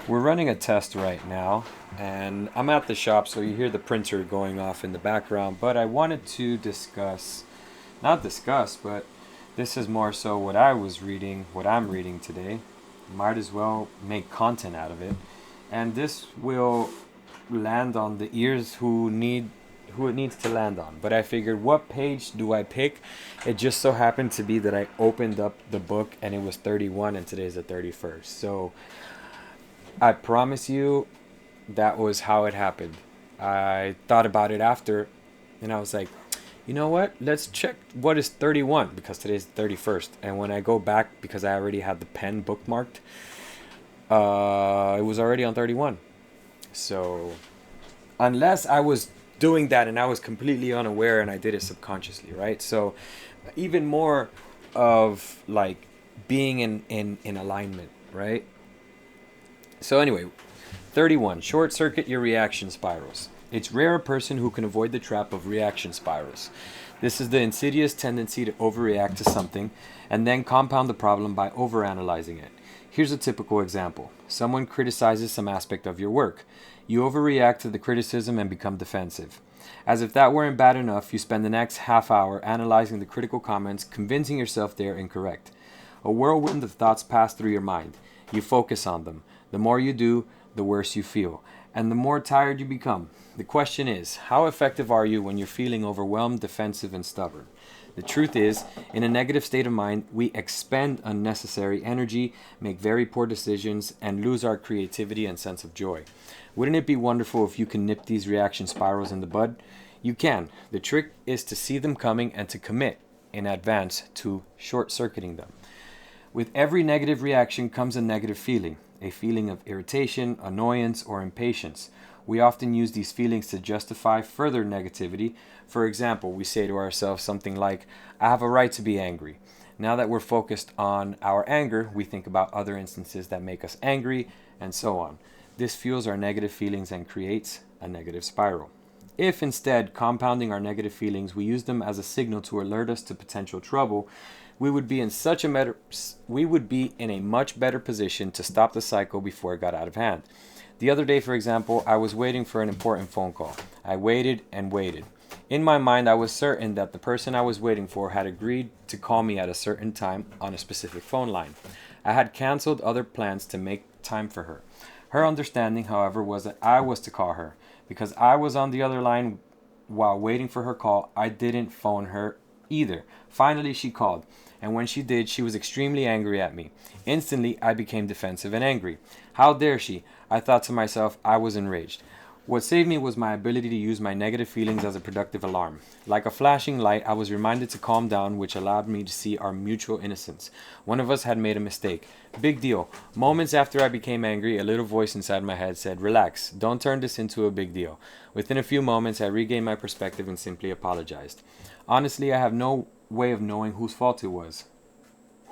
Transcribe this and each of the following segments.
We're running a test right now, and I'm at the shop, so you hear the printer going off in the background. But I wanted to not discuss, but this is more so what I was reading, what I'm reading today. Might as well make content out of it. And this will land on the ears who it needs to land on. But I figured, what page do I pick? It just so happened to be that I opened up the book and it was 31 and today's the 31st. So I promise you that was how it happened. I thought about it after and I was like, you know what? Let's check what is 31 because today's the 31st. And when I go back, because I already had the pen bookmarked, it was already on 31. So unless I was doing that and I was completely unaware and I did it subconsciously, right? So even more of like being in alignment, right? So anyway, 31. Short circuit your reaction spirals. It's rare a person who can avoid the trap of reaction spirals. This is the insidious tendency to overreact to something and then compound the problem by overanalyzing it. Here's a typical example. Someone criticizes some aspect of your work. You overreact to the criticism and become defensive. As if that weren't bad enough, you spend the next half hour analyzing the critical comments, convincing yourself they are incorrect. A whirlwind of thoughts pass through your mind. You focus on them. The more you do, the worse you feel, and the more tired you become. The question is, how effective are you when you're feeling overwhelmed, defensive, and stubborn? The truth is, in a negative state of mind, we expend unnecessary energy, make very poor decisions, and lose our creativity and sense of joy. Wouldn't it be wonderful if you can nip these reaction spirals in the bud? You can. The trick is to see them coming and to commit in advance to short-circuiting them. With every negative reaction comes a negative feeling, a feeling of irritation, annoyance, or impatience. We often use these feelings to justify further negativity. For example, we say to ourselves something like, I have a right to be angry. Now that we're focused on our anger, we think about other instances that make us angry, and so on. This fuels our negative feelings and creates a negative spiral. If instead, compounding our negative feelings, we use them as a signal to alert us to potential trouble, we would be in a much better position to stop the cycle before it got out of hand. The other day, for example, I was waiting for an important phone call. I waited and waited. In my mind, I was certain that the person I was waiting for had agreed to call me at a certain time on a specific phone line. I had canceled other plans to make time for her. Her understanding, however, was that I was to call her. Because I was on the other line while waiting for her call, I didn't phone her either. Finally, she called, and when she did, she was extremely angry at me. Instantly, I became defensive and angry. How dare she? I thought to myself, I was enraged. What saved me was my ability to use my negative feelings as a productive alarm. Like a flashing light, I was reminded to calm down, which allowed me to see our mutual innocence. One of us had made a mistake. Big deal. Moments after I became angry, a little voice inside my head said, relax, don't turn this into a big deal. Within a few moments, I regained my perspective and simply apologized. Honestly, I have no way of knowing whose fault it was.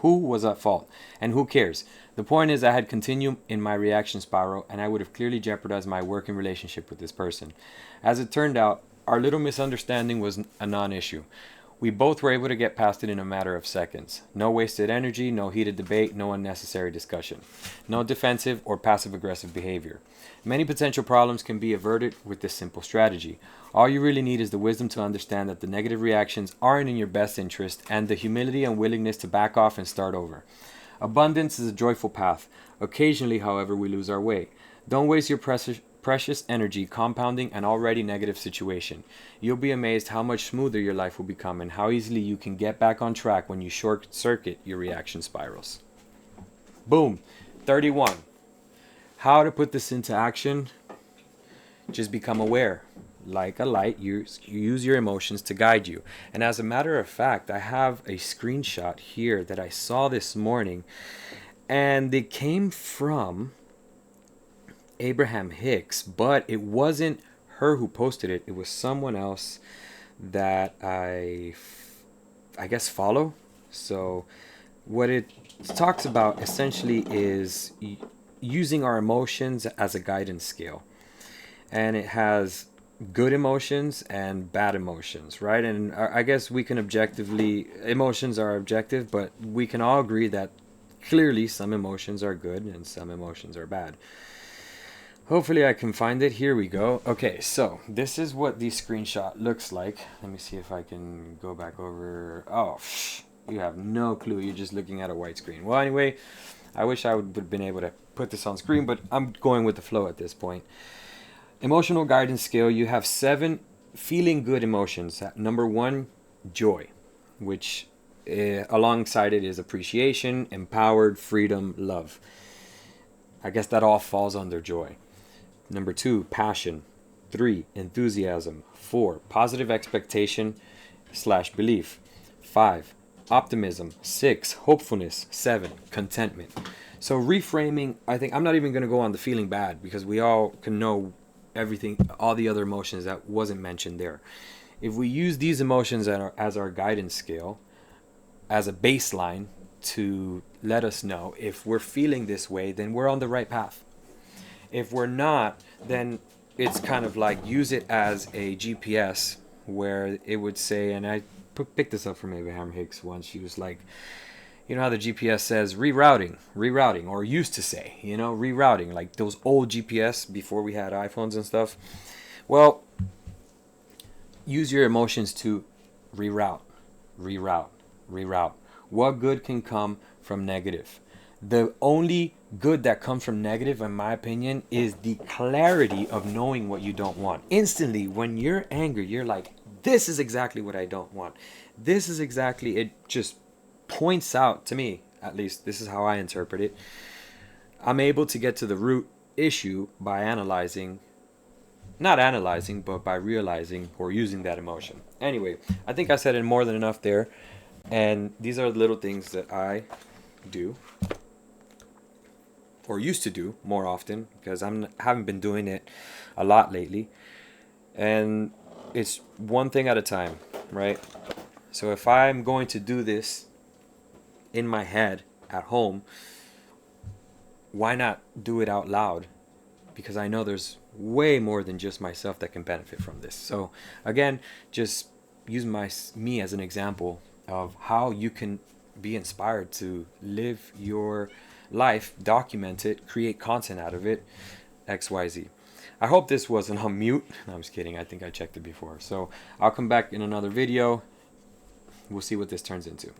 Who was at fault? And who cares? The point is I had continued in my reaction spiral and I would have clearly jeopardized my working relationship with this person. As it turned out, our little misunderstanding was a non-issue. We both were able to get past it in a matter of seconds. No wasted energy, no heated debate, no unnecessary discussion. No defensive or passive-aggressive behavior. Many potential problems can be averted with this simple strategy. All you really need is the wisdom to understand that the negative reactions aren't in your best interest and the humility and willingness to back off and start over. Abundance is a joyful path. Occasionally, however, we lose our way. Don't waste your precious energy compounding an already negative situation. You'll be amazed how much smoother your life will become and how easily you can get back on track when you short circuit your reaction spirals. Boom. 31. How to put this into action? Just become aware. Like a light, you use your emotions to guide you. And as a matter of fact, I have a screenshot here that I saw this morning, and it came from Abraham Hicks, but it wasn't her who posted it. It was someone else that I guess follow. So what it talks about essentially is using our emotions as a guidance scale. And it has good emotions and bad emotions, right? And I guess we can emotions are objective, but we can all agree that clearly some emotions are good and some emotions are bad. Hopefully I can find it. Here we go. Okay, so this is what the screenshot looks like. Let me see if I can go back over. Oh, you have no clue. You're just looking at a white screen. Well, anyway, I wish I would have been able to put this on screen, but I'm going with the flow at this point. Emotional guidance scale, you have 7 feeling good emotions. Number 1, joy, which alongside it is appreciation, empowered, freedom, love. I guess that all falls under joy. Number 2, passion. 3, enthusiasm. 4, positive expectation / belief. 5, optimism. 6, hopefulness. 7, contentment. So reframing, I think I'm not even going to go on the feeling bad because we all can know everything, all the other emotions that wasn't mentioned there. If we use these emotions as our guidance scale, as a baseline to let us know if we're feeling this way, then we're on the right path. If we're not, then it's kind of like use it as a GPS where it would say, and I picked this up from Abraham Hicks once, she was like, you know how the GPS says rerouting, or used to say, rerouting, like those old GPS before we had iPhones and stuff. Well, use your emotions to reroute. What good can come from negative? The only good that comes from negative, in my opinion, is the clarity of knowing what you don't want. Instantly, when you're angry, you're like, this is exactly what I don't want. This is exactly, it just points out to me, at least this is how I interpret it. I'm able to get to the root issue by not analyzing, but by realizing or using that emotion. Anyway, I think I said it more than enough there. And these are the little things that I do, or used to do more often, because haven't been doing it a lot lately. And it's one thing at a time, right? So if I'm going to do this in my head at home, why not do it out loud? Because I know there's way more than just myself that can benefit from this. So again, just use me as an example of how you can be inspired to live your life, document it, create content out of it, XYZ. I hope this wasn't on mute. No, I'm just kidding. I think I checked it before. So I'll come back in another video. We'll see what this turns into.